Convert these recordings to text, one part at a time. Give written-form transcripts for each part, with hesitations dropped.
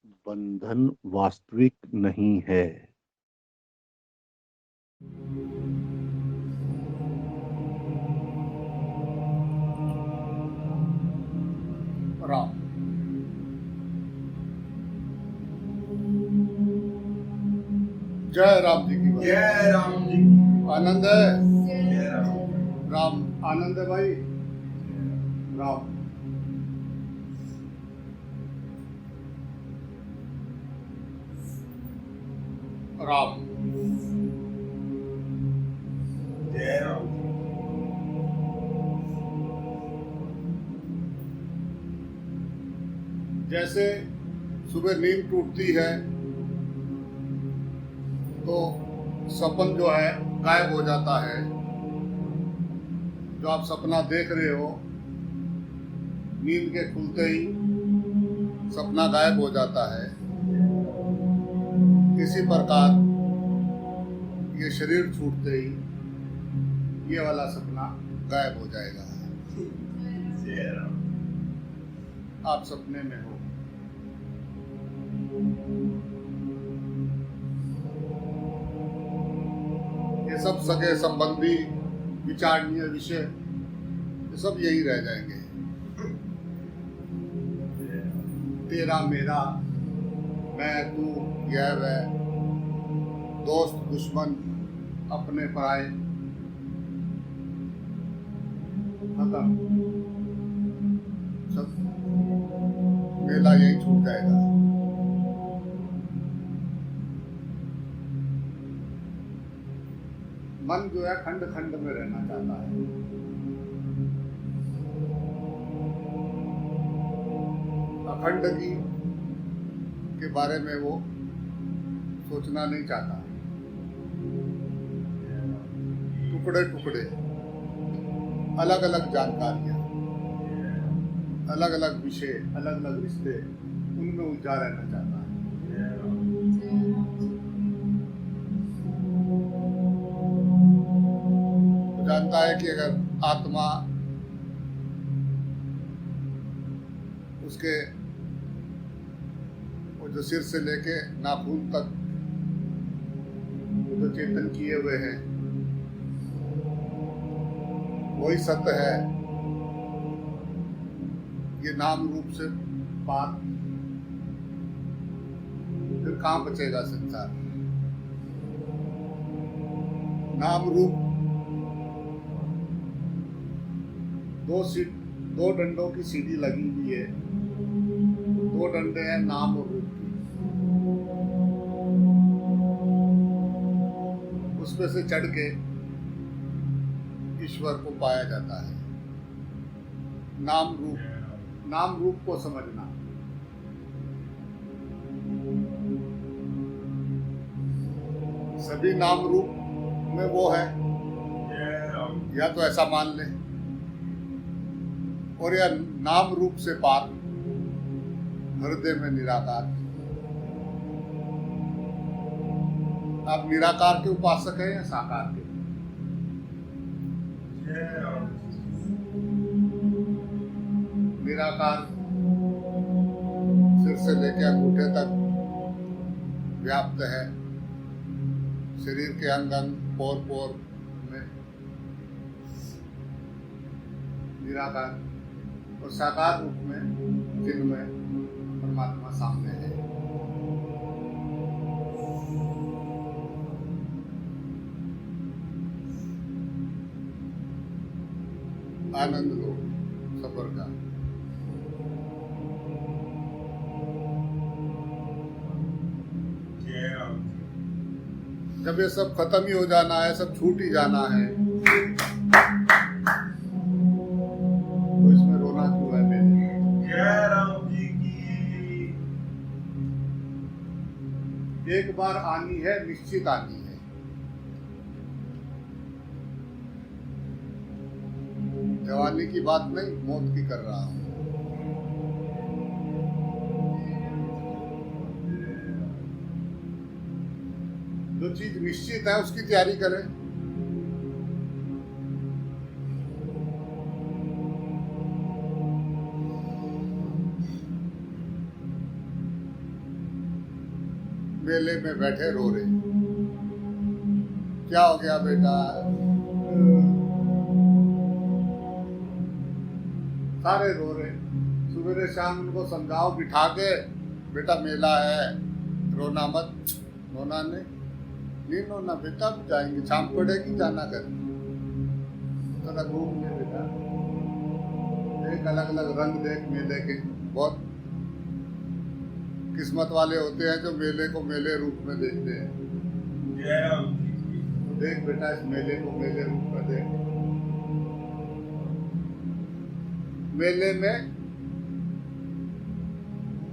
बंधन वास्तविक नहीं है। राम। जय राम जी की बात। जय राम जी की। आनंद है। जय राम। राम आनंद है भाई। राम। राम। जय राम। जैसे सुबह नींद टूटती है तो सपन जो है गायब हो जाता है। जो आप सपना देख रहे हो, नींद के खुलते ही सपना गायब हो जाता है। इसी प्रकार ये शरीर छूटते ही ये वाला सपना गायब हो जाएगा। जय राम। आप सपने में हो। ये सब सगे संबंधी विचारणीय विषय ये सब यही रह जाएंगे। तेरा मेरा, मैं तू यह वह, दोस्त दुश्मन अपने पराए, खत्म। सब मेला यही छूट जाएगा। मन जो है खंड खंड में रहना चाहता है। अखंड की के बारे में वो सोचना नहीं चाहता। टुकड़े टुकड़े, अलग अलग जानकारियां, अलग अलग विषय, अलग अलग रिश्ते, उनमें उलझा रहना चाहता है। वो जानता है कि अगर आत्मा उसके वो जो सिर से लेके नाखून तक जो चेतन किए हुए हैं वही सत्य है। ये नाम रूप से पार फिर कहाँ बचेगा संसार। नाम रूप दो डंडों की सीढ़ी लगी हुई है। दो डंडे हैं नाम और रूप की। उसमें से चढ़ के ईश्वर को पाया जाता है। नाम रूप को समझना। सभी नाम रूप में वो है, या तो ऐसा मान ले, और या नाम रूप से पार हृदय में निराकार। आप निराकार के उपासक हैं या साकार के? निराकार सिर से लेकर अंगूठे तक व्याप्त है, शरीर के अंग अंग पोर पोर में निराकार, और साकार रूप में जिनमें परमात्मा सामने है। आनंद लो सफर का। जब ये सब खत्म ही हो जाना है, सब छूट ही जाना है, तो इसमें रोना क्यों है मेरे? जय राम जी की। एक बार आनी है, निश्चित आनी है। जवानी की बात नहीं, मौत की कर रहा हूं। जो चीज निश्चित है उसकी तैयारी करें। मेले में बैठे रो रहे। क्या हो गया बेटा? सारे रो रहे। सुबह शाम उनको समझाओ बिठा के, बेटा मेला है, रोना मत। रोना नहीं रोना बेटा, जाएंगे, शाम पड़ेगी, जाना कर, थोड़ा घूम ले बेटा, एक अलग अलग रंग देख मेले के। बहुत किस्मत वाले होते हैं जो मेले को मेले रूप में देखते हैं। जय राम जी की देख बेटा, इस मेले को मेले रूप में देख। मेले में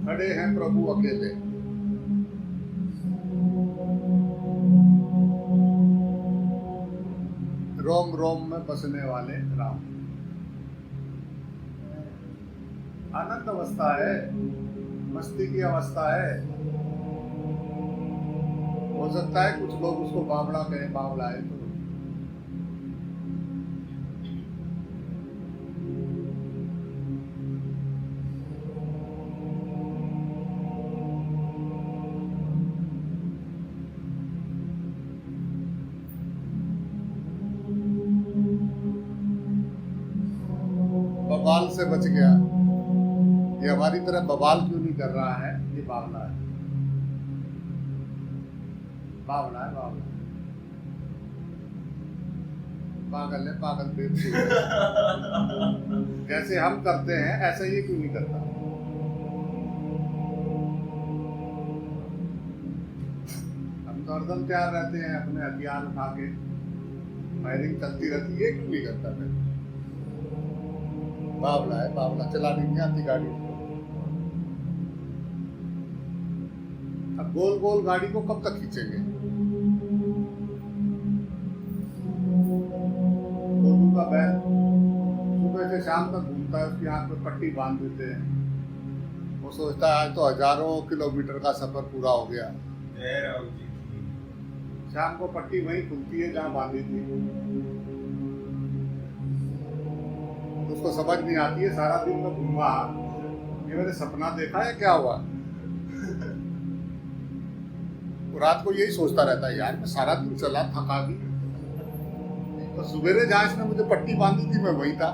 खड़े हैं प्रभु अकेले। रोम रोम में बसने वाले राम। आनंद अवस्था है, मस्ती की अवस्था है। हो सकता है कुछ लोग उसको बावड़ा कहें, बावड़ा है तो बवाल से बच गया। ये हमारी तरह बवाल क्यों नहीं कर रहा है? ये बावला है, बावला है, बावला है। पागल है, पागल बेवकूफ है। जैसे हम करते हैं ऐसे ये क्यों नहीं करता? हम तो हरदम तैयार रहते हैं अपने हथियार उठा के, फायरिंग चलती रहती है, ये क्यों नहीं करता? फिर बावला है, बावला, चलानी नहीं आती गाड़ी। अब गोल गोल गाड़ी को कब तक खींचेंगे? गोलू का बैल सुबह से शाम तक घूमता है, उसकी आंख में पट्टी बांध देते हैं। वो सोचता है आज तो हजारों किलोमीटर का सफर पूरा हो गया। जय राम जी की शाम को पट्टी वहीं खुलती है जहाँ बांधी थी। उसको समझ नहीं आती है, सारा दिन मैं घूमा, ये मैंने सपना देखा है, क्या हुआ? रात को यही सोचता रहता है, यार मैं सारा दिन चला, थका भी, तो सुबेरे जहाँ इसने मुझे पट्टी बांधी थी मैं वहीं था।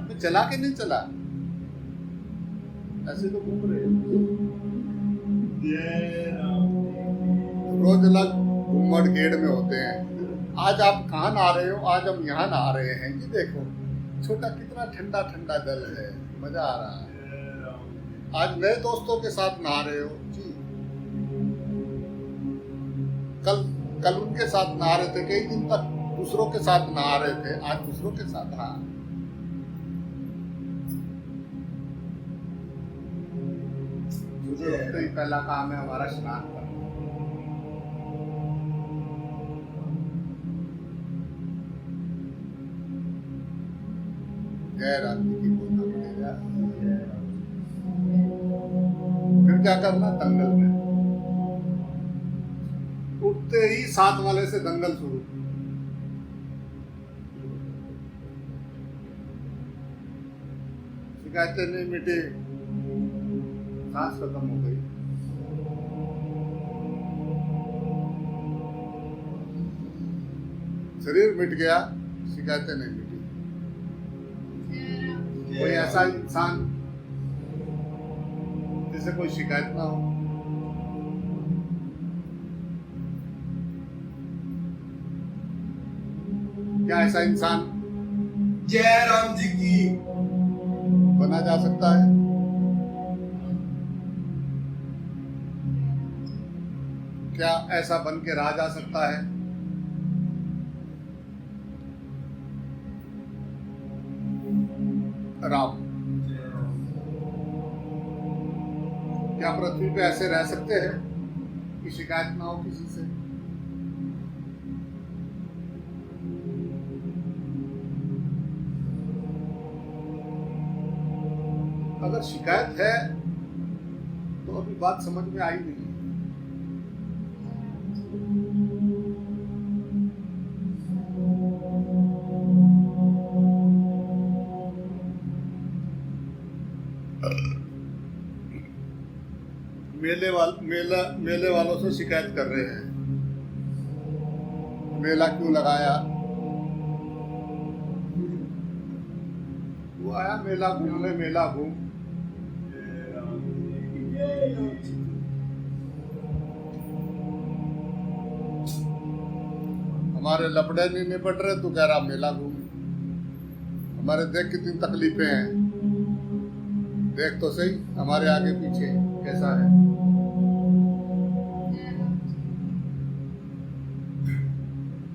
मैं चला के नहीं चला, ऐसे तो घूम रहे। जय राम जी रोज अलग घूमड़ गेड़ में होते हैं। आज आप कहाँ नहा रहे हो? आज हम यहाँ नहा रहे हैं। ये देखो छोटा कितना ठंडा ठंडा जल है, मजा आ रहा है। जय राम जी आज नए दोस्तों के साथ नहा रहे हो जी। कल उनके साथ नहा रहे थे, कई दिन तक दूसरों के साथ नहा रहे थे, आज दूसरों के साथ नहा। उठते ही पहला काम है हमारा स्नान करना। जय राम जी की बोलना पड़ेगा। फिर क्या करना? दंगल में उठते ही साथ वाले से दंगल शुरू। शिकायतें नहीं मिटी, सांस खत्म हो गई। शरीर मिट गया, शिकायतें नहीं मिटी। कोई ऐसा इंसान जिसे कोई शिकायत ना हो? क्या ऐसा इंसान जय राम जी की बना जा सकता है? क्या ऐसा बन के रहा जा सकता है? राम क्या पृथ्वी पे ऐसे रह सकते हैं कि शिकायत ना हो किसी से? अगर शिकायत है तो अभी बात समझ में आई नहीं। मेले वालों से शिकायत कर रहे हैं, मेला क्यों लगाया। वो आया मेला घूमने, मेला घूम। जय राम जी की जय राम जी की। हमारे लपड़े नहीं निपट रहे, तू कह रहा मेला घूम। हमारे देख कितनी तकलीफें हैं, देख तो सही हमारे आगे पीछे कैसा है।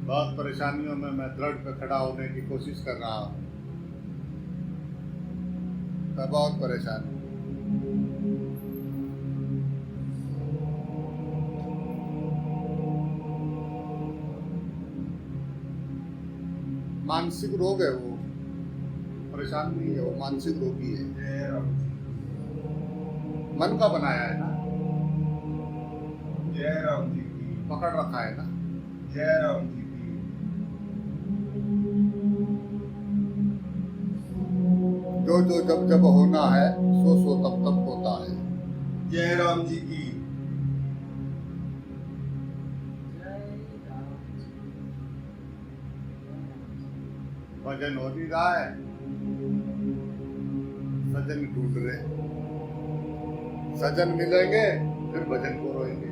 बहुत परेशानियों में मैं दृढ़ पे खड़ा होने की कोशिश कर रहा हूँ। मैं बहुत परेशान हूँ। मानसिक रोग है वो, परेशान नहीं है वो, मानसिक रोगी है। जय राम जी मन का बनाया है ना, की। जय राम जी की। पकड़ रखा है ना। जय राम जी की। जो जो जब जब होना है, सो सो तब तब होता है। जय राम जी की। भजन हो नहीं रहा है, सजन ढूंढ रहे। सजन मिलेंगे फिर भजन को रोएंगे।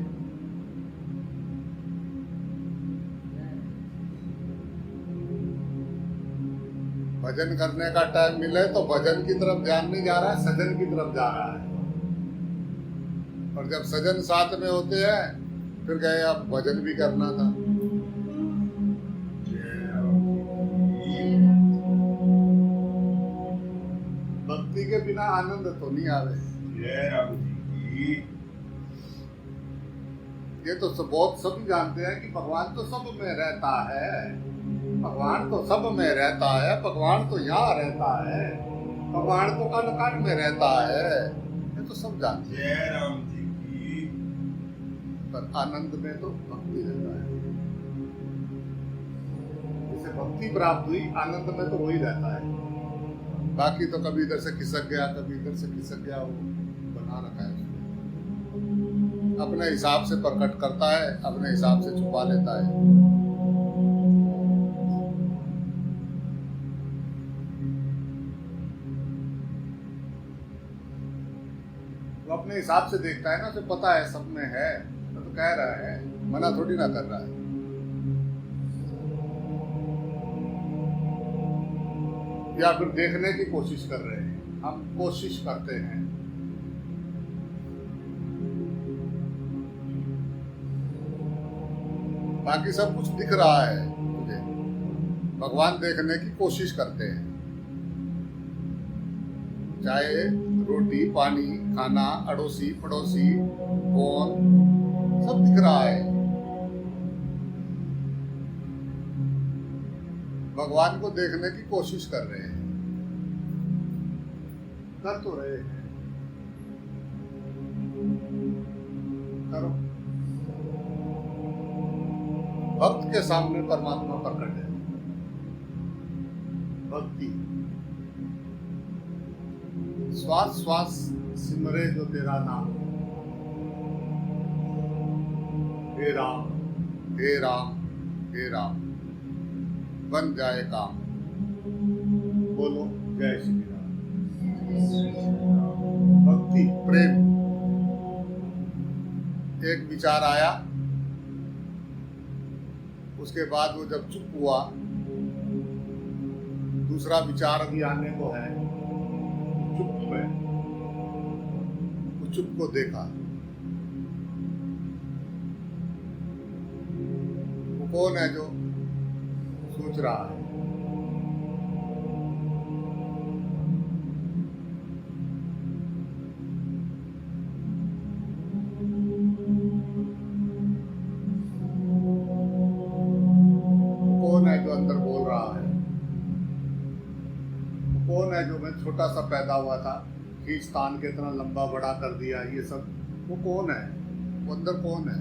भजन करने का टाइम मिले तो भजन की तरफ ध्यान नहीं जा रहा है, सजन की तरफ जा रहा है। और जब सजन साथ में होते हैं फिर गए अब भजन भी करना था। जय राम जी की। भक्ति के बिना आनंद तो नहीं आवे। जय राम जी की। ये तो बहुत सभी जानते हैं कि भगवान तो सब में रहता है, भगवान तो सब में रहता है, भगवान तो यहाँ रहता है, भगवान तो कण कण में रहता है। ये तो सब जानते हैं, जय राम जी की। पर आनंद में तो भक्ति रहता है। जिसे भक्ति प्राप्त हुई, आनंद में तो वही रहता है। बाकी तो कभी इधर से खिसक गया, कभी इधर से खिसक गया, वो बना रखा है उसने। अपने हिसाब से प्रकट करता है, अपने हिसाब से छुपा लेता है। वो अपने हिसाब से देखता है ना, उसे पता है सब में है, तो कह रहा है, मना थोड़ी ना कर रहा है। या फिर देखने की कोशिश कर रहे हैं, हम कोशिश करते हैं। बाकी सब कुछ दिख रहा है मुझे, भगवान देखने की कोशिश करते हैं। चाहे रोटी पानी खाना, अड़ोसी पड़ोसी कौन, सब दिख रहा है। भगवान को देखने की कोशिश कर रहे हैं, कर तो रहे हैं। करो। भक्त के सामने परमात्मा प्रकट है। भक्ति श्वास श्वास सिमरे जो तेरा नाम, हे राम हे राम हे राम, बन जाए काम। बोलो जय श्री राम। भक्ति प्रेम। एक विचार आया, उसके बाद वो जब चुप हुआ, दूसरा विचार अभी आने को है, चुप में वो चुप को देखा। वो कौन है जो सोच रहा है? कौन है जो अंदर बोल रहा है? कौन है जो मैं छोटा सा पैदा हुआ था, खींचतान के इतना लंबा बड़ा कर दिया, ये सब वो कौन है? वो अंदर कौन है?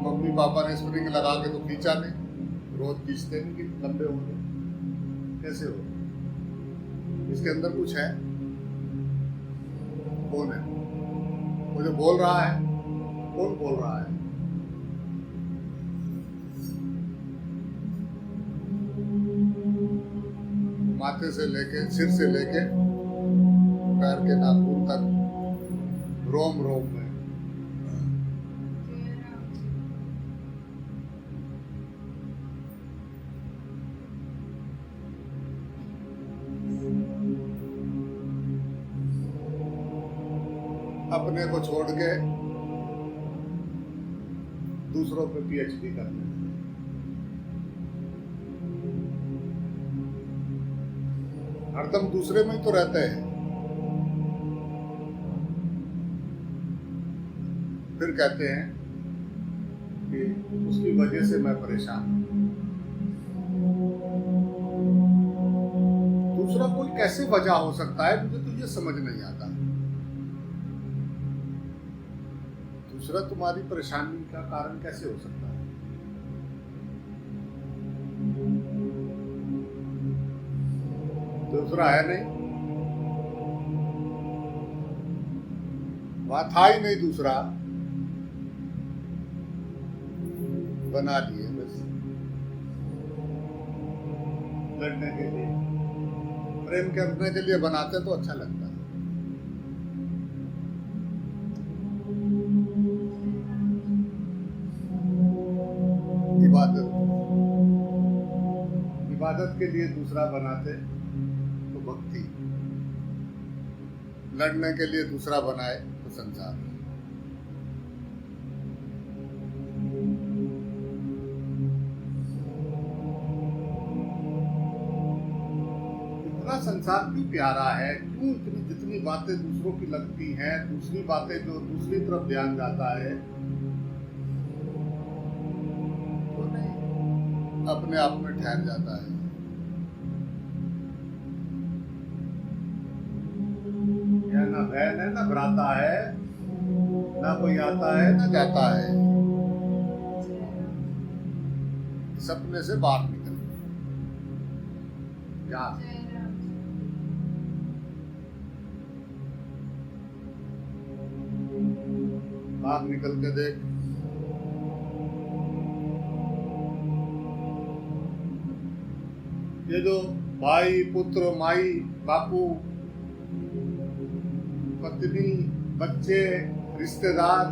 मम्मी पापा ने स्प्रिंग लगा के तो खींचा नहीं, रोज खींचते नहीं कि लंबे होंगे, कैसे हो? इसके अंदर कुछ है? कौन है वो जो बोल रहा है? कौन बोल रहा है? माथे से लेके, सिर से लेके पैर के नाखून तक, रोम रोम में अपने को छोड़ के दूसरों पे पीएचडी करते हैं। हरदम दूसरे में ही तो रहते हैं। फिर कहते हैं कि उसकी वजह से मैं परेशान हूं। दूसरा कोई कैसे वजह हो सकता है, मुझे तो ये समझ नहीं आता। दूसरा तुम्हारी परेशानी का कारण कैसे हो सकता है? दूसरा है नहीं, वहां था ही नहीं दूसरा, बना लिए बस लड़ने के लिए, प्रेम करने के लिए बनाते तो अच्छा लगता है। इबादत के लिए दूसरा बनाते तो भक्ति, लड़ने के लिए दूसरा बनाए तो संसार। इतना संसार क्यों प्यारा है? क्यों इतनी जितनी बातें दूसरों की लगती हैं, दूसरी बातें जो दूसरी तरफ ध्यान जाता है, तो नहीं अपने आप में ठहर जाता है। ना बहन है, ना भ्राता है, ना कोई आता है ना जाता है। सपने से बाहर निकल क्या? बाहर निकल के देख, ये जो भाई, पुत्र, माई, बापू, पत्नी, बच्चे, रिश्तेदार,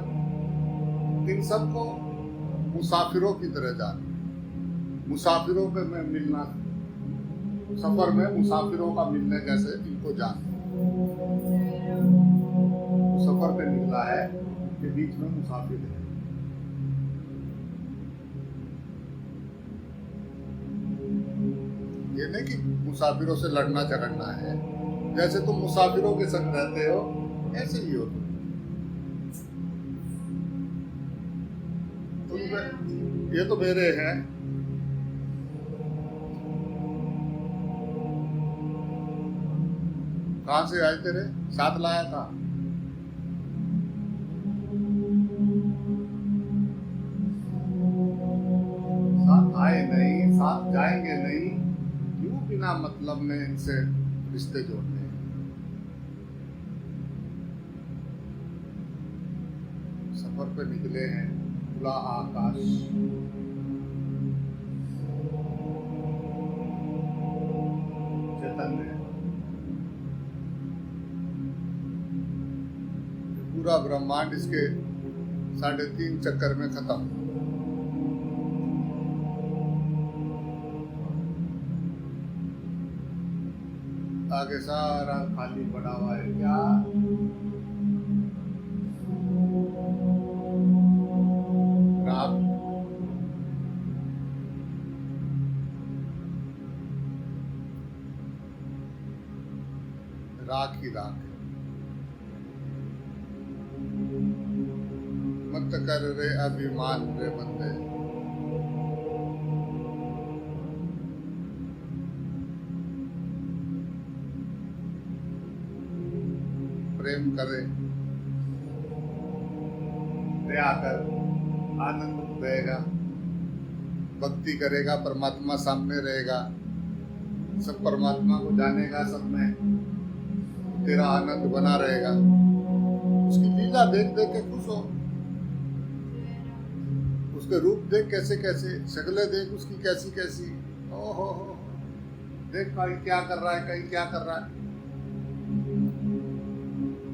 इन सबको मुसाफिरों की तरह जाना। मुसाफिरों पे में मिलना, सफर में मुसाफिरों का मिलने जैसे इनको जाना। सफर पे निकला है, के बीच में मुसाफिर है। ये नहीं कि मुसाफिरों से लड़ना झगड़ना है। जैसे तुम मुसाफिरों के संग रहते हो, ऐसे ही हो तुम। ये तो मेरे हैं, कहां से आए तेरे? साथ लाया था। साथ आए नहीं, साथ जाएंगे नहीं, क्यों बिना मतलब में इनसे रिश्ते जोड़ने? सफर पे निकले हैं, खुला आकाश, चैतन्य, पूरा ब्रह्मांड इसके 3.5 चक्कर में खत्म। आगे सारा खाली पड़ा हुआ है। क्या? राख। राख ही राख। मत कर रे अभिमान रे बंदे, प्रेम करे, दया कर, आनंद रहेगा, भक्ति करेगा, परमात्मा सामने रहेगा, सब परमात्मा को जानेगा, सब में तेरा आनंद बना रहेगा। उसकी लीला देख देख के खुश हो, उसके रूप देख कैसे कैसे, शक्लें देख उसकी कैसी कैसी, ओहो हो, देख कहीं क्या कर रहा है, कहीं क्या कर रहा है।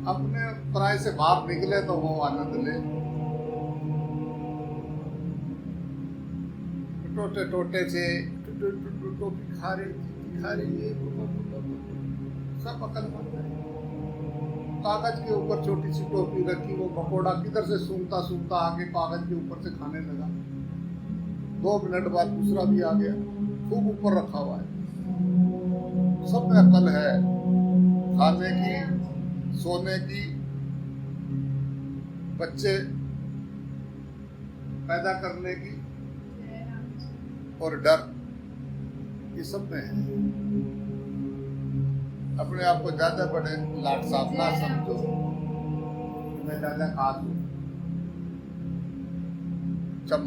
अपने प्राय से बाहर निकले तो वो आनंद ले। टोटे टोटे से टोपी खा रही ये सब अकलमंद है। कागज के ऊपर छोटी सी टोपी रखी, वो पकौड़ा किधर से सूंघता सूंघता आगे कागज के ऊपर से खाने लगा। 2 मिनट बाद दूसरा भी आ गया, खूब ऊपर रखा हुआ है। सब में अकल है, खाने की, सोने की, बच्चे पैदा करने की और डर, ये सब में है। अपने आप को ज्यादा बड़े लाट साफ ना समझो कि मैं ज्यादा खास हूं। चम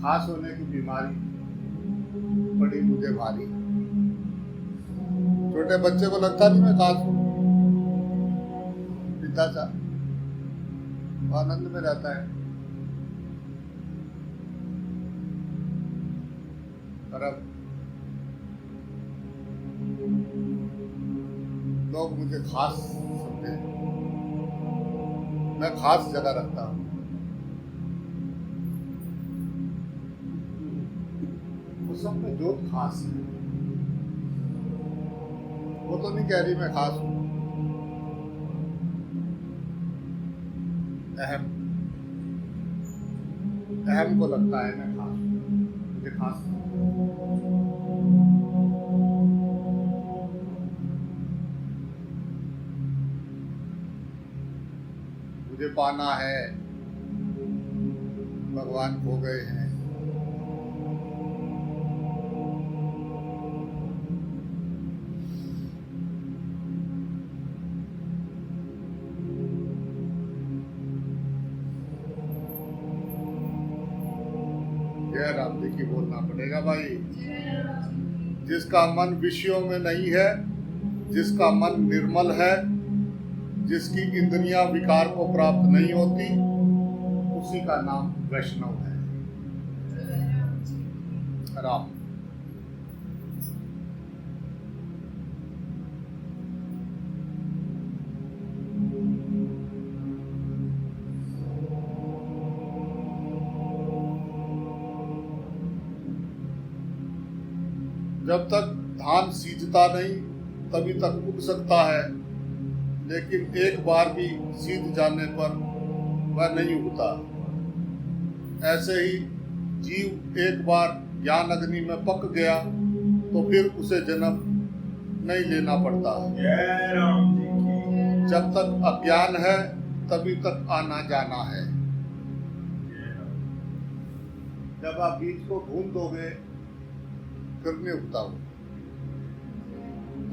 खास होने की बीमारी पड़ी मुझे भारी। छोटे बच्चे को लगता नहीं मैं खास हूं, पिता था, आनंद में रहता है। पर अब लोग मुझे खास समझे, मैं खास जगह रखता हूं। वो सब में जो खास है, वो तो नहीं कह रही मैं खास हूं। अहम को लगता है मैं खास हूं, मुझे खास मुझे पाना है, भगवान खो गए हैं। जय राम जी की बोलना पड़ेगा भाई। जिसका मन विषयों में नहीं है, जिसका मन निर्मल है, जिसकी इंद्रियां विकार को प्राप्त नहीं होती, उसी का नाम वैष्णव है। राम जब तक धान सींचता नहीं तभी तक उग सकता है, लेकिन एक बार भी सींच जाने पर वह नहीं उगता। ऐसे ही जीव एक बार ज्ञान अग्नि में पक गया तो फिर उसे जन्म नहीं लेना पड़ता। जय राम जी की। जब तक अज्ञान है तभी तक आना जाना है। जब आप बीज को भून दोगे फिर नहीं उगता वो।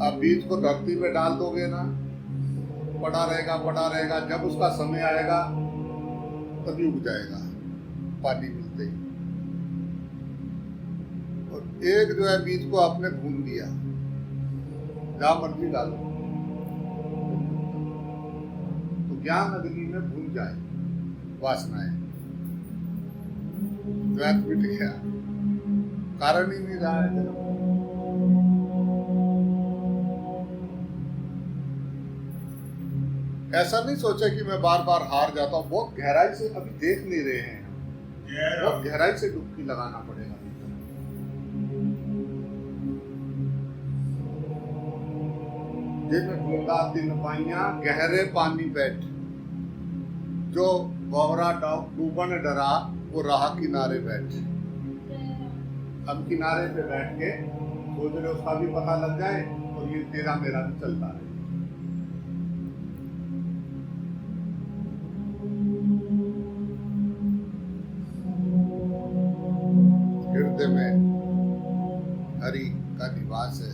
आप बीज को धरती में डाल दोगे ना, पड़ा रहेगा, जब उसका समय आएगा तभी उग जाएगा, पानी मिलते ही। और एक जो है बीज को आपने भून दिया, जहां मर्जी डालो, तो ज्ञान अग्नि में भून जाए वासनाएं, द्वैत मिट गया, कारण ही नहीं रहा है जन्म। ऐसा नहीं सोचे कि मैं बार बार हार जाता हूँ। बहुत गहराई से अभी देख नहीं रहे हैं, बहुत गहराई से डुबकी लगाना पड़ेगा। दिन ढूंढा 3 पाइयां गहरे पानी बैठ, जो बवरा डूबन डरा वो राह किनारे बैठ। हम किनारे पे बैठ के सोच रहे उसका भी पता लग जाए और ये तेरा मेरा भी चलता है। हृदय में हरि का निवास है,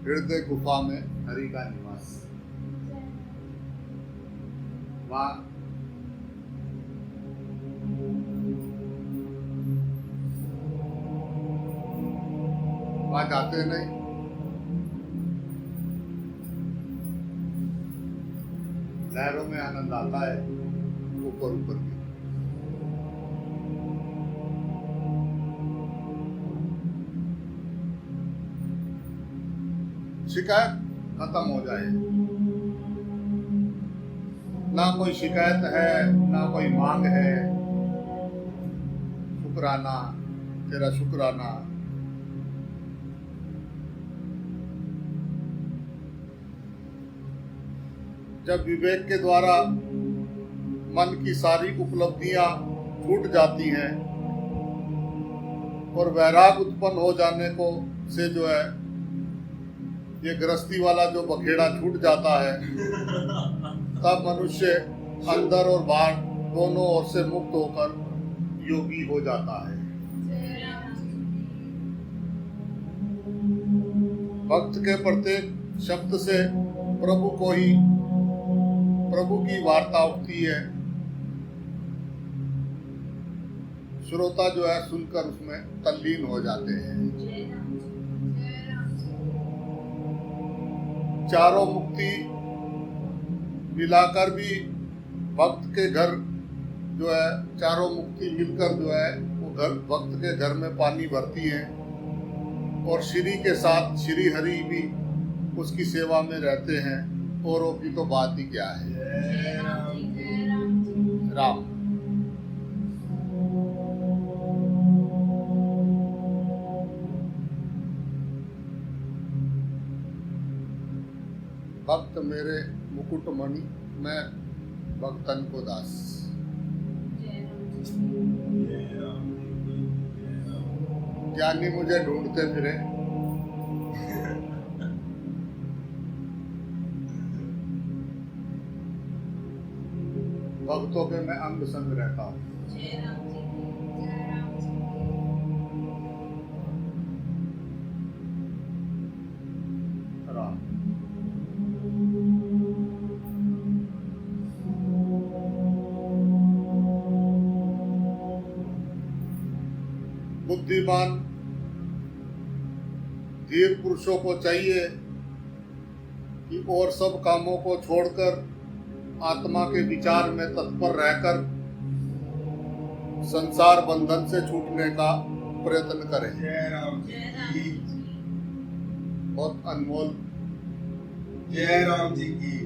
हृदय गुफा में हरि का निवास। माँ वहां जाते नहीं, लहरों में आनंद आता है ऊपर ऊपर की। शिकायत खत्म हो जाए, ना कोई शिकायत है ना कोई मांग है। शुक्राना, तेरा शुक्राना। जब विवेक के द्वारा मन की सारी उपलब्धियां छूट जाती हैं और वैराग उत्पन्न हो जाने को से जो है ये गृहस्थी वाला जो बखेड़ा छूट जाता है, तब मनुष्य अंदर और बाहर दोनों ओर से मुक्त होकर योगी हो जाता है। भक्त के प्रत्येक शब्द से प्रभु की वार्ता उठती है। श्रोता जो है सुनकर उसमें तल्लीन हो जाते हैं। चारों मुक्ति मिलाकर भी भक्त के घर जो है, चारों मुक्ति मिलकर जो है वो घर भक्त के घर में पानी भरती है और श्री के साथ श्री हरि भी उसकी सेवा में रहते हैं। औरों की तो बात ही क्या है। राम भक्त मेरे मुकुट मणि, मैं भक्तन को दास। ज्ञानी मुझे ढूंढते फिरे, भक्तों के मैं अंग संग रहता हूँ। राम बुद्धिमान धीर पुरुषों को चाहिए कि और सब कामों को छोड़कर आत्मा के विचार में तत्पर रहकर संसार बंधन से छूटने का प्रयत्न करें। बहुत अनमोल जय राम जी की।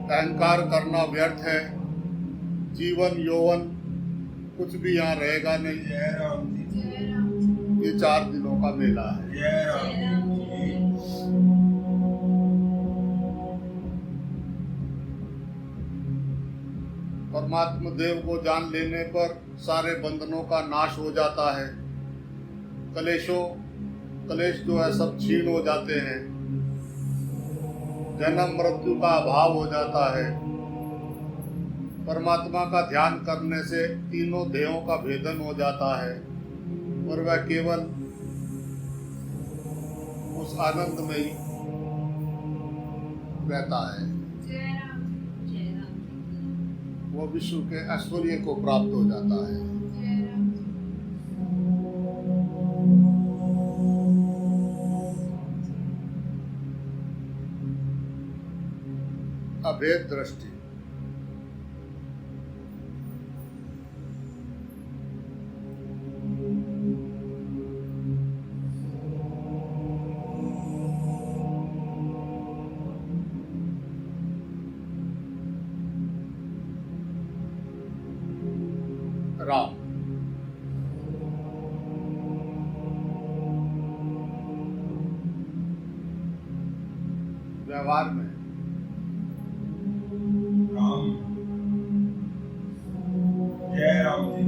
अहंकार करना व्यर्थ है। जीवन यौवन कुछ भी यहाँ रहेगा नहीं। जय राम जी। ये 4 दिनों का मेला है। जय राम जी। परमात्मा देव को जान लेने पर सारे बंधनों का नाश हो जाता है। कलेश जो है सब छीन हो जाते हैं। जन्म मृत्यु का अभाव हो जाता है। परमात्मा का ध्यान करने से तीनों देहों का भेदन हो जाता है और वह केवल उस आनंद में ही रहता है। वो विश्व के ऐश्वर्य को प्राप्त हो जाता है। अभेद दृष्टि। राम व्यवहार में राम। जय राम जी।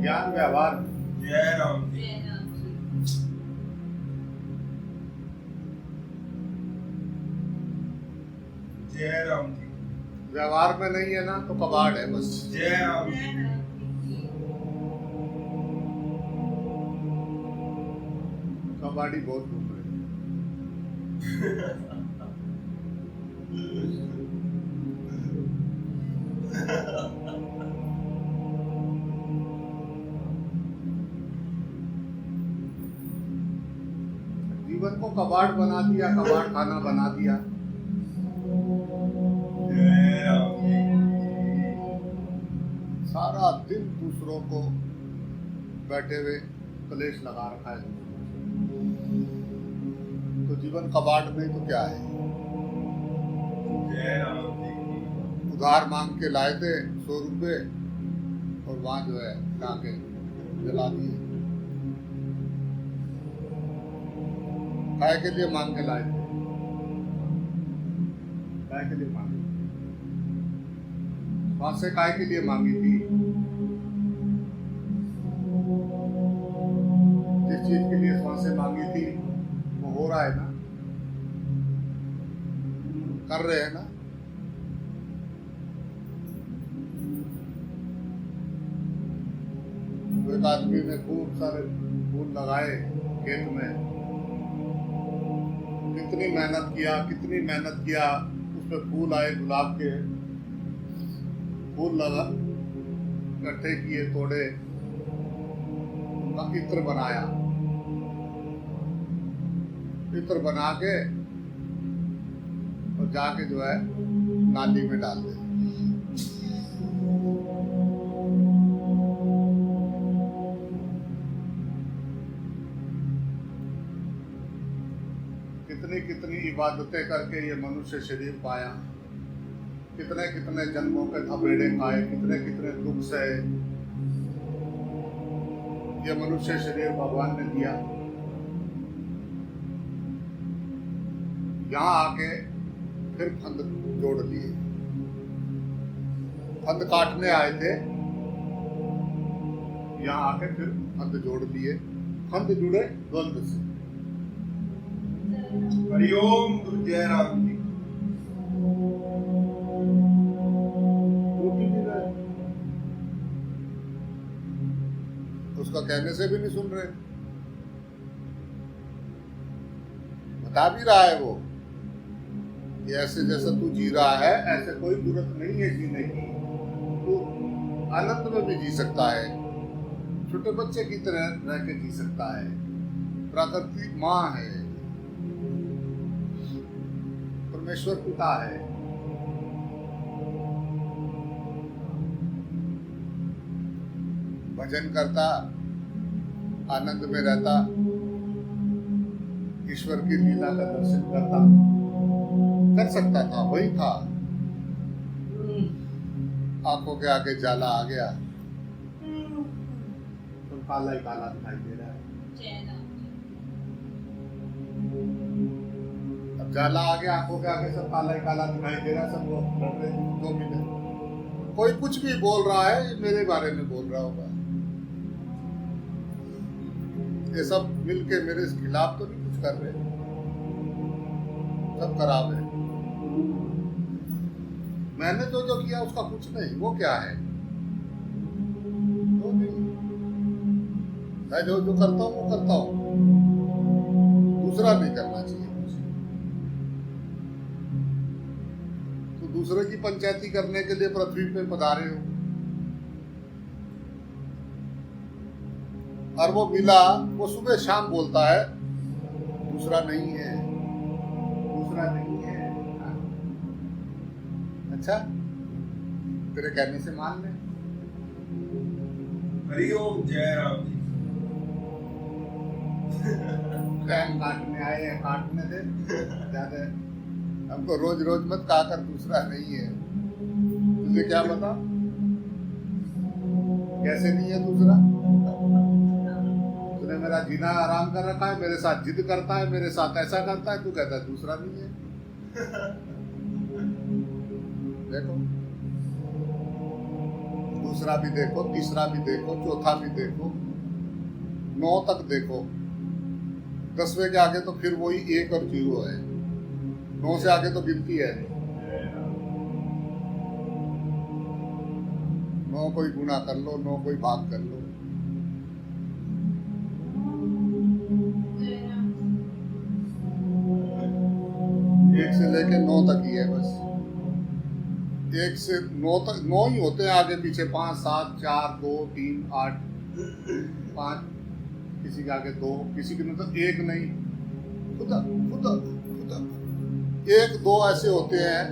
ज्ञान व्यवहार में जय राम जी। जय राम जी। व्यवहार में नहीं है ना तो कबाड़ है बस। जय राम जी। कबाड़ी बहुत घूम रहे हैं। जीवन को कबाड़ बना दिया, कबाड़ खाना बना दिया। जय राम जी सारा दिन दूसरों को बैठे हुए कलेश लगा रखा है। तो जीवन कबाड़ नहीं तो क्या है? जय राम जी उधार मांग के लाए थे 100 रुपये और वहां जो है लाके जला दिए। काय के लिए मांग के लाए थे? काय के लिए मांगे? वहां से काय के लिए मांगी थी? जिस चीज के लिए वहां से मांगी थी वो हो रहा है ना, कर रहे हैं ना। तो एक आदमी ने खूब सारे फूल लगाए खेत में, कितनी मेहनत किया, उसमें फूल आए, गुलाब के फूल लगा, इकट्ठे किए, तोड़े, उनका इत्र बनाया, इत्र बना के और जाके जो है नाली में डाल दे। कितनी इबादतें करके ये मनुष्य शरीर पाया, कितने जन्मों के थपेड़े खाए, कितने दुख सहे, ये मनुष्य शरीर भगवान ने दिया। यहाँ आके फिर फंद जोड़ लिए, फंद काटने आए थे, यहाँ आके फिर फंद जोड़ लिए। फंद जुड़े द्वंद से। हरिओम गुरु जय राम जी टूट ही नहीं रहे, उसका कहने से भी नहीं सुन रहे। बता भी रहा है वो कि ऐसे जैसा तू जी रहा है ऐसे कोई जरूरत नहीं है जीने की, तू आनंद में भी जी सकता है, छोटे बच्चे की तरह रह के जी सकता है। प्रकृति माँ है, परमेश्वर पिता है। भजन करता, आनंद में रहता, ईश्वर की लीला का दर्शन करता, कर सकता था, वही था। आंखों के आगे जाला आ गया तो काला ही काला दिखाई दे रहा है। अब जाला आ गया, आंखों के आगे सब काला ही काला दिखाई दे रहा है, सब लोग लड़ रहे हैं 2 मिनट। कोई कुछ भी बोल रहा है, मेरे बारे में बोल रहा होगा। ये सब मिलके मेरे खिलाफ तो नहीं कुछ कर रहे, सब खराब है। मैंने तो जो किया उसका कुछ नहीं, वो क्या है? वो नहीं, मैं जो करता हूँ वो करता हूँ, दूसरा नहीं करना चाहिए मुझे। तो दूसरे की पंचायती करने के लिए पृथ्वी पे पधारे हो, और वो मिला, वो सुबह शाम बोलता है दूसरा नहीं है, दूसरा नहीं है। अच्छा, तेरे कहने से मान ले। हरिओम जय राम जी टाइम काटने आए हैं, काटने दे ज्यादा। हमको रोज रोज मत कहा कर दूसरा नहीं है। तुझे क्या पता कैसे नहीं है दूसरा? तूने मेरा जीना आराम कर रखा है, मेरे साथ जिद करता है, मेरे साथ ऐसा करता है, तू कहता है दूसरा नहीं है। देखो, दूसरा भी देखो, तीसरा भी देखो, चौथा भी देखो, 9 तक देखो, 10वें के आगे तो फिर वही 1 और 0 है। 9 से आगे तो गिनती है। 9 कोई गुना कर लो, 9 कोई भाग कर लो। 1 से लेके 9 तक ही है बस। 1 से 9 तक 9 ही होते हैं, आगे पीछे 5 7 4 2 3 8 5, किसी के आगे 2, किसी के मतलब 1 नहीं, खुदा खुदा खुदा 1 2 ऐसे होते हैं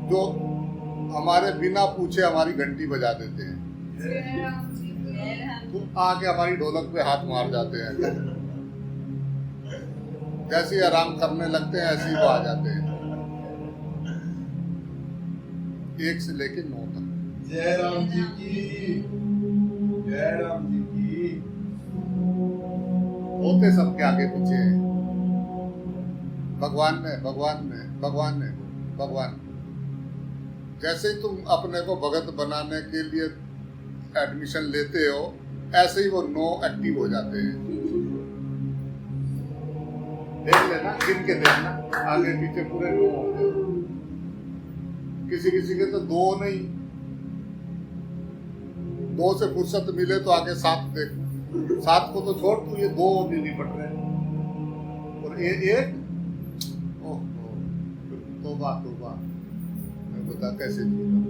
जो हमारे बिना पूछे हमारी घंटी बजा देते हैं, तो आके हमारी ढोलक पे हाथ मार जाते हैं। जैसे ही आराम करने लगते हैं ऐसे ही वो आ जाते हैं। 1 से लेके 9 तक। जय राम जी की, जय राम जी की। होते सबके आगे पीछे हैं। भगवान ने भगवान ने भगवान ने भगवान। जैसे ही तुम अपने को भगत बनाने के लिए एडमिशन लेते हो, ऐसे ही वो 9 एक्टिव हो जाते हैं। देख लेना, गिन के देखना, आगे पीछे पूरे 9 होंगे। किसी किसी के तो 2 नहीं, 2 से फुर्सत मिले तो आगे 7 देख। 7 को तो छोड़, तू ये 2 भी नहीं पड़ रहे, और 1 तोबा तोबा, मैं बता कैसे जीना।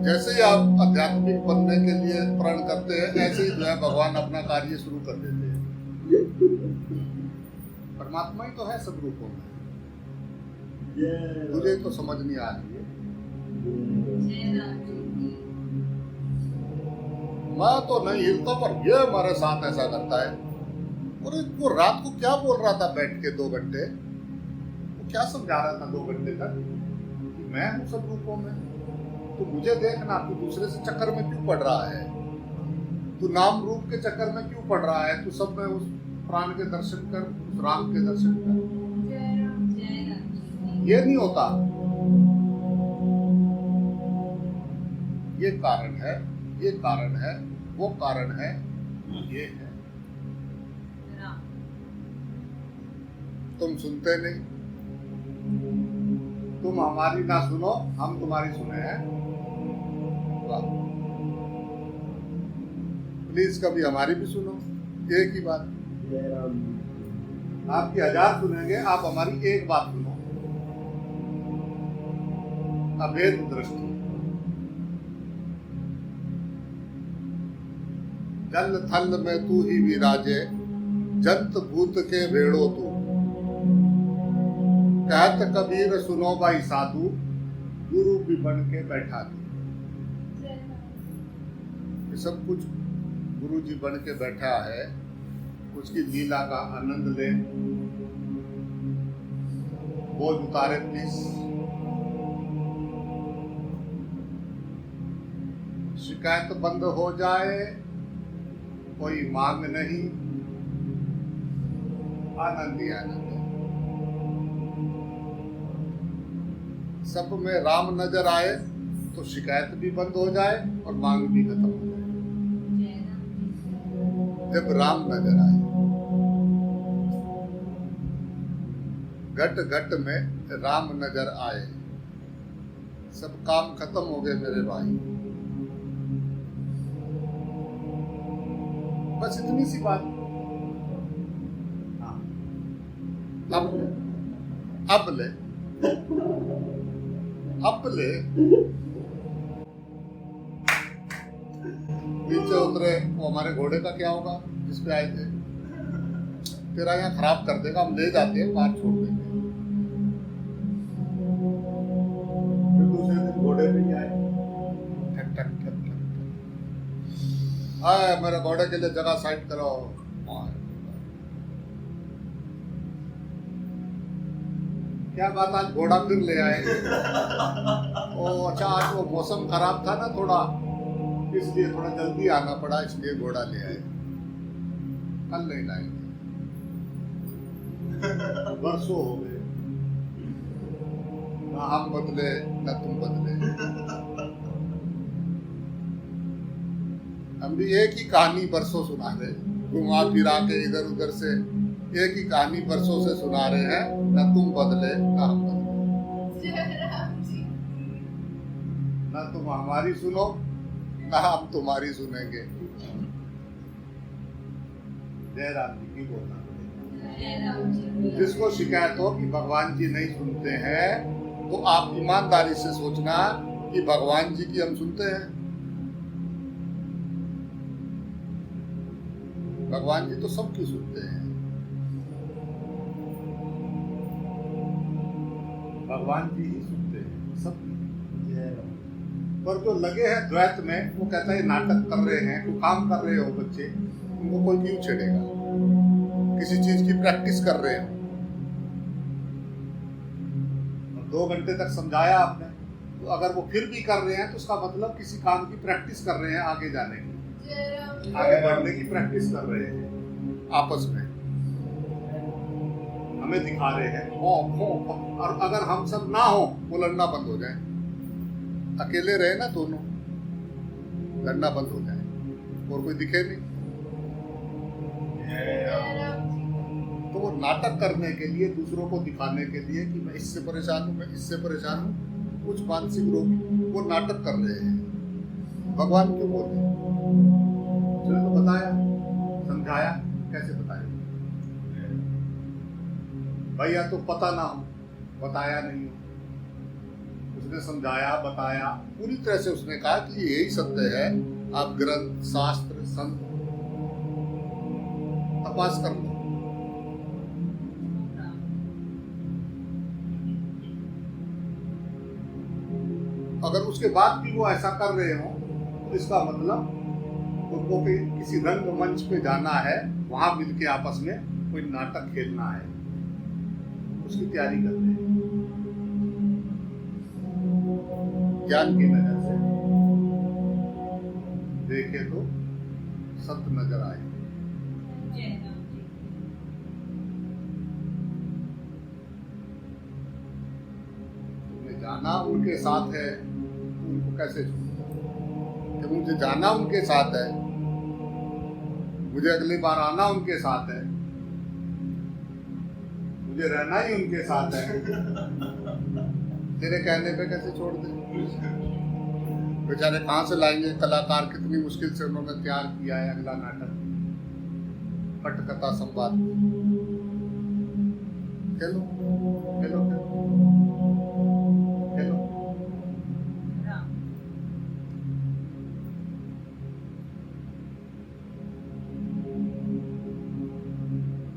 जैसे ही आप आध्यात्मिक बनने के लिए प्रण करते हैं, ऐसे ही जो है भगवान अपना कार्य शुरू कर देते हैं। परमात्मा ही तो है सब रूपों में, तुझे तो समझ नहीं आ रही है। मैं तो नहीं हिलता, पर ये हमारे साथ ऐसा करता है। और वो रात को क्या बोल रहा था बैठ के 2 घंटे, वो क्या समझा रहा था 2 घंटे तक कि मैं हूँ सब रूपों में, तो मुझे देखना, तू दूसरे से चक्कर में क्यों पड़ रहा है, तू नाम रूप के चक्कर में क्यों पड़ रहा है, तू सब में उस प्राण के दर्शन कर, उस राम के दर्शन कर। ये नहीं होता, ये कारण है, ये कारण है, वो कारण है, ये है। तुम सुनते नहीं, तुम हमारी ना सुनो, हम तुम्हारी सुने हैं। प्लीज कभी हमारी भी सुनो, एक ही बात। आपकी 1000 सुनेंगे, आप हमारी एक बात सुनो। अभेद दृष्टि। जल थल में तू ही विराजे, जंत भूत के भेड़ो तू। कहत कबीर सुनो भाई साधु, गुरु भी बन के बैठा तू। ये सब कुछ गुरु जी बन के बैठा है, उसकी लीला का आनंद ले। बोझ उतारे प्लीज। शिकायत बंद हो जाए, कोई मांग नहीं, आनंद ही आनंद है। सब में राम नजर आए तो शिकायत भी बंद हो जाए और मांग भी खत्म हो जाए। जब राम नजर आए, घट घट में राम नजर आए, सब काम खत्म हो गए मेरे भाई। बस इतनी सी बात। हाँ, अब ले नीचे उतरे। वो हमारे घोड़े का क्या होगा जिस पे आए थे? तेरा यहाँ खराब कर देगा, हम ले जाते हैं, बाहर छोड़ देंगे। फिर दूसरे दिन घोड़े पे ही आए, ठक ठक ठक ठक। आए मेरे घोड़े के लिए जगह साइड करो। क्या बात, आज घोड़ा फिर ले आए? ओ अच्छा, आज वो मौसम खराब था ना थोड़ा, इसलिए थोड़ा जल्दी आना पड़ा, इसलिए घोड़ा ले आए। कल नहीं लाएंगे। वर्षों हो गए, ना हम बदले ना तुम बदले। हम भी एक ही कहानी बरसों सुना रहे, घुमा फिरा के इधर उधर से एक ही कहानी बरसों से सुना रहे हैं। ना तुम बदले ना हम बदले, ना तुम हमारी सुनो ना हम तुम्हारी सुनेंगे। जय राम जी की बोलना। जिसको शिकायत हो कि भगवान जी नहीं सुनते हैं, तो आप ईमानदारी से सोचना कि भगवान जी की हम सुनते हैं। भगवान जी तो सबकी सुनते हैं। भगवान जी ही सुनते हैं सबकी। पर जो लगे हैं द्वैत में, वो कहता है नाटक कर रहे हैं, कोई काम कर रहे हो बच्चे, उनको कोई क्यों छेड़ेगा। किसी चीज की प्रैक्टिस कर रहे हो, 2 घंटे तक समझाया आपने, तो अगर वो फिर भी कर रहे हैं तो उसका मतलब किसी काम की प्रैक्टिस कर रहे हैं, आगे जाने की, आगे बढ़ने की प्रैक्टिस कर रहे हैं आपस में, हमें दिखा रहे हैं। और अगर हम सब ना हो, वो लड़ना बंद हो जाए, अकेले रहे ना दोनों, लड़ना बंद हो जाए और कोई दिखे नहीं, तो वो नाटक करने के लिए, दूसरों को दिखाने के लिए कि मैं इससे परेशान हूँ, मैं इससे परेशान हूँ, कुछ मानसिक रोगी वो नाटक कर रहे हैं। भगवान क्यों बोले? उसने तो बताया, समझाया। कैसे बताया भाई? या तो पता ना हो, बताया नहीं हो, उसने समझाया, बताया, पूरी तरह से उसने कहा कि यही सत्य है। आप ग्रंथ, शास्त्र, संत तपास कर लो। अगर उसके बाद भी वो ऐसा कर रहे हो, तो इसका मतलब उनको किसी रंग मंच पे जाना है, वहां मिलके आपस में कोई नाटक खेलना है, उसकी तैयारी करते हैं। ज्ञान की नजर से देखे तो सत्य नजर आए। तुमने जाना उनके साथ है, उनको कैसे छोड़ो? कि मुझे जाना उनके साथ है, मुझे अगली बार आना उनके साथ है, मुझे रहना ही उनके साथ है, तेरे कहने पे कैसे छोड़ दे? बेचारे कहाँ से लाएंगे कलाकार? कितनी मुश्किल से उन्होंने तैयार किया है अगला नाटक, पटकथा संवाद। चलो चलो चलो,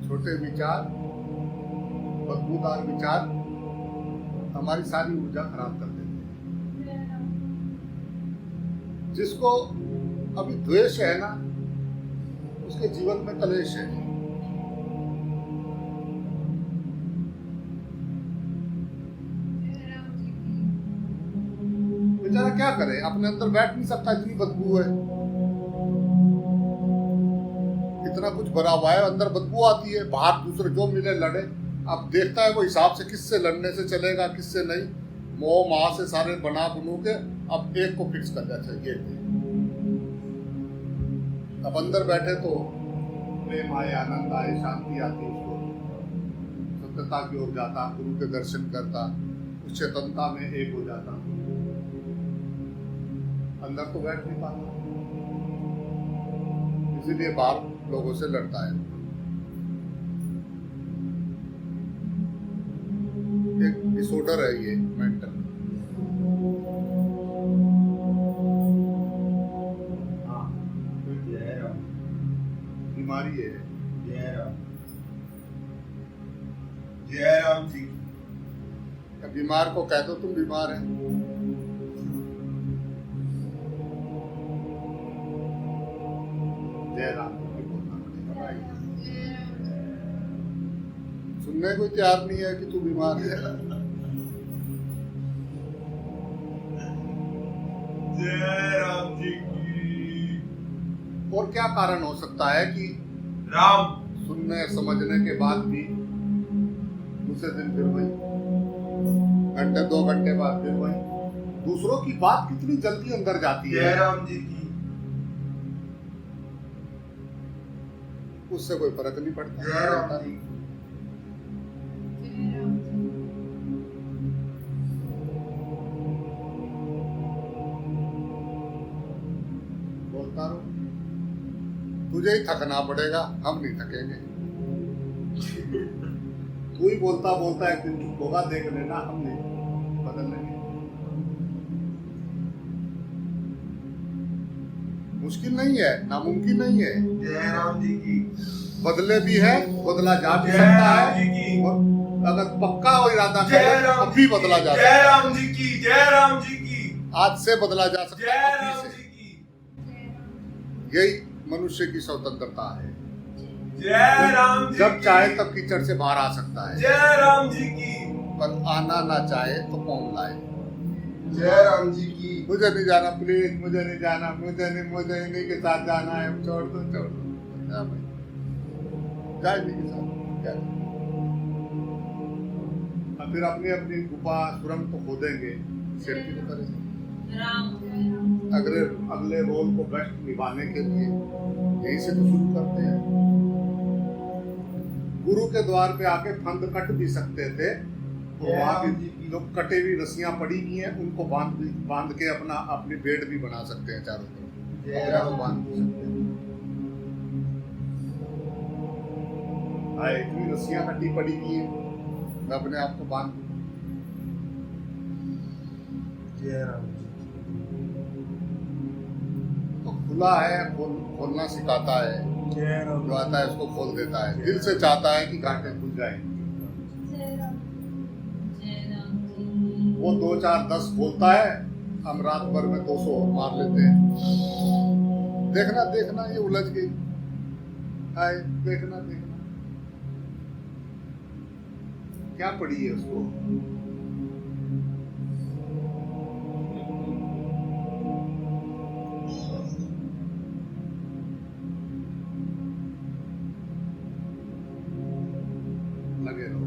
छोटे विचार, बदबूदार विचार हमारी सारी ऊर्जा खराब कर देते हैं। जिसको अभी द्वेष है ना, उसके जीवन में कलेश है। बेचारा क्या करे, अपने अंदर बैठ नहीं सकता, इतनी बदबू है, इतना कुछ भरा हुआ है, अंदर बदबू आती है। बाहर दूसरे जो मिले लड़े, अब देखता है वो हिसाब से किससे लड़ने से चलेगा, किससे नहीं। मोह माह से सारे बना बनू के अब एक को फिक्स कर देना चाहिए। अब अंदर बैठे तो प्रेम आए, आनंद आए, शांति आती, उसको सत्यता की ओर जाता, गुरु के दर्शन करता, उस चेतनता में एक हो जाता। अंदर तो बैठ नहीं पाता, इसीलिए बाहर लोगों से लड़ता है। एक डिसऑर्डर है ये, मेंटल। हाँ, बीमारी है। जय राम जी। बीमार को कह दो तुम बीमार है। जय राम जी बोलना पड़ेगा भाई। सुनने को तैयार नहीं है कि तू बीमार है। जय राम जी की। और क्या कारण हो सकता है कि राम सुनने समझने के बाद भी दूसरे दिन फिर वही, घंटे 2 घंटे बाद फिर वही। दूसरों की बात कितनी जल्दी अंदर जाती है। जय राम जी की। उससे कोई फर्क नहीं पड़ता। जय राम जी। बोलता रहो, तुझे ही थकना पड़ेगा, हम नहीं थकेंगे। तू ही बोलता बोलता एक दिन चुप होगा, देख लेना हम नहीं बदल लेंगे। मुश्किल नहीं है, नामुमकिन नहीं है। जय राम जी की। बदले भी है, बदला जा भी जय सकता राम जी है, की। और अगर पक्का हो इरादा जय करे राम तब भी बदला जा सकता जय है। राम जी की। जय राम जी की। आज से बदला जा सकता जय है, अभी राम से। जी की। यही मनुष्य की स्वतंत्रता है। जय राम जी जब की। चाहे तब कीचड़ से बाहर आ सकता है, जय राम जी की। पर आना ना चाहे तो कौन लाए। जय राम जी की। मुझे नहीं जाना प्लीज, मुझे नहीं जाना, मुझे इन्हीं के साथ जाना है, छोड़ दो छोड़ दो। जा भाई, जा इन्हीं के साथ, जा। अब फिर अपनी अपनी गुफा सुरंग तो खोदेंगे, सेफ्टी तो करेंगे। अगले रोल को बेस्ट निभाने के लिए यहीं से तो शुरू करते हैं। गुरु के द्वार पे आके फंद कट भी सकते थे, तो वहां की जो कटे हुई रस्सियां पड़ी हुई हैं उनको बांध के अपनी बेड भी बना सकते हैं चारों तरफ। जय अपना राम। तो बांध भी सकते हैं। इतनी रस्सियां कटी पड़ी हुई हैं, मैं अपने आप को बांध दूं। जय राम जी। तो खुला है, खोलना सिखाता है, जय राम। जो आता है उसको खोल देता है। दिल से चाहता है कि घाटे खुल जाए। वो 2 4 10 बोलता है, हम रात भर में 200 और मार लेते हैं। देखना देखना ये उलझ गई, आए देखना देखना क्या पड़ी है उसको। लगे रहो,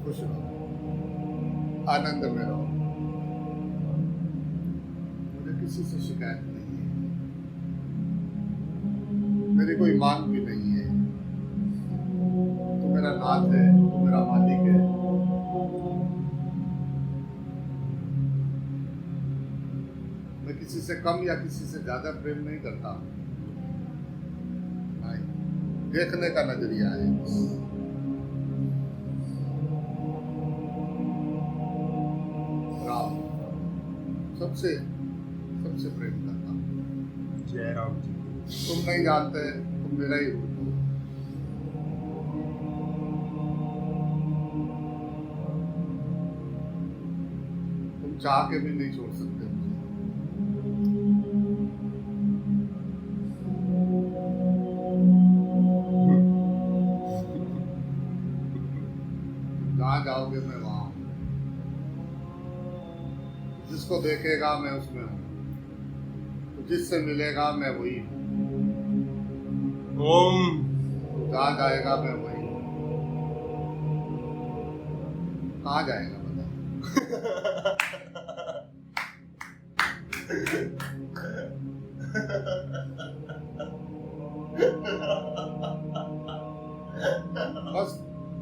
खुश रहो, आनंद में रहो। मुझे किसी से शिकायत नहीं है, मेरी कोई मांग भी नहीं है। तू मेरा नाथ है, तू मेरा मालिक है। मैं किसी से कम या किसी से ज्यादा प्रेम नहीं करता। नहीं, देखने का नजरिया है। राम सबसे प्रेम करता हूं। जय राम जी। तुम नहीं जानते, तुम मेरा ही रूप हो। तुम चाह के भी नहीं छोड़ सकते मुझे। जहाँ जाओगे मैं वहां हूं, जिसको देखेगा मैं उसमें हूं, तो जिससे मिलेगा मैं वही हूं, ओम। जहाँ जाएगा मैं वही हूं। कहाँ जाएगा बता। बस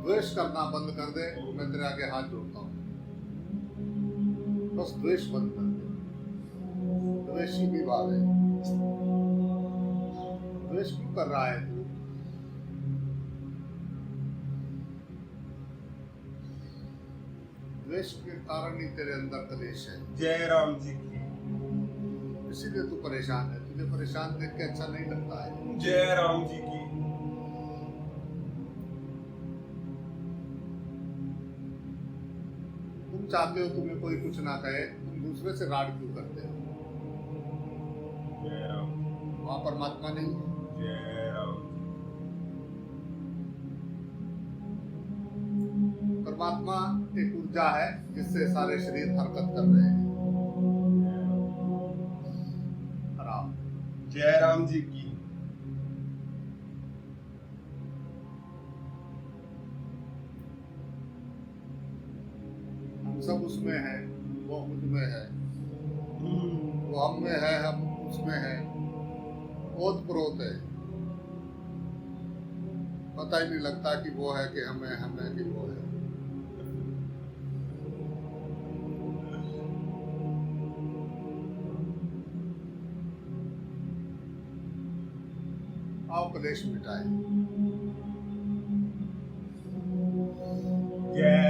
द्वेष करना बंद कर दे, मैं तेरे आगे हाथ जोड़ता हूँ। बस द्वेष बंद कर दे। द्वेषी भी बात है। द्वेष क्यों कर रहा है तू? द्वेष के कारण ही तेरे अंदर कलेश है, जय राम जी की। इसीलिए तू परेशान है। तुझे परेशान देख के अच्छा नहीं लगता है। जय राम जी की। तुम चाहते हो तुम्हें कोई कुछ ना कहे, तुम दूसरे से राग क्यों करते हो? जय राम। वहां परमात्मा नहीं है। जय राम। परमात्मा एक ऊर्जा है जिससे सारे शरीर हरकत कर रहे हैं। राम। जय राम जी की। हम सब उसमें हैं, वो मुझ में है, वो हम में है, हम उसमें है। ओत प्रोत है, पता ही नहीं लगता कि वो है कि हमें, हमें कि वो है। आओ कलेश मिटाए।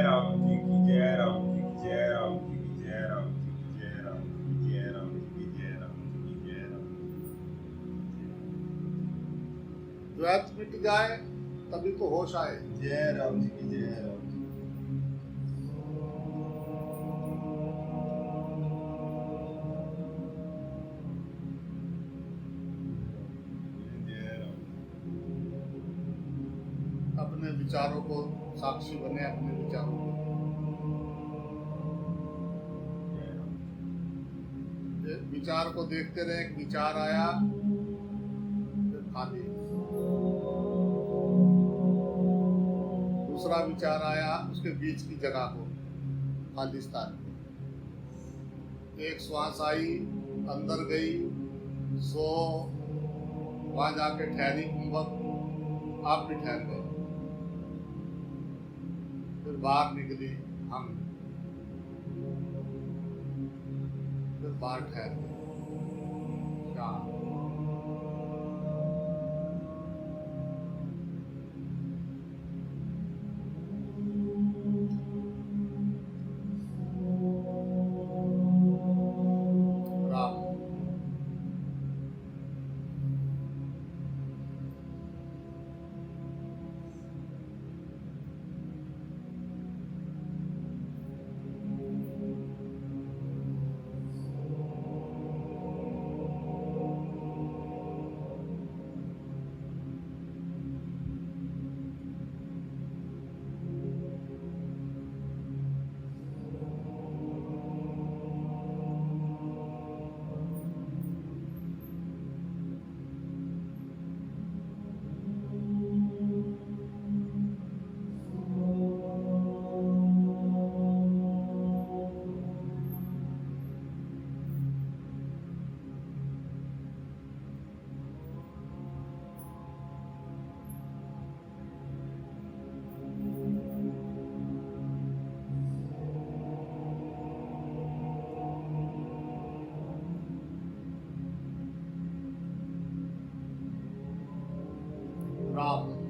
जय राम जी की जय राम जी की जय राम जी की जय राम जी की जय राम जी की जय राम जी की जय राम जी की जय राम द्वैत मिट जाए तभी तो होश आए। जय राम जी की जय राम जी की जय राम अपने विचारों को साक्षी बने, अपने विचारों को। जय राम एक विचार को देखते रहे, एक विचार आया फिर खाली, दूसरा विचार आया उसके बीच की जगह को, खालिस्तान को। एक श्वास आई, अंदर गई, सो वहां जाके ठहरी कुंभक, आप भी ठहर गए। फिर बाहर निकली हम, फिर बाहर ठहर गए। शांत। राम। राम।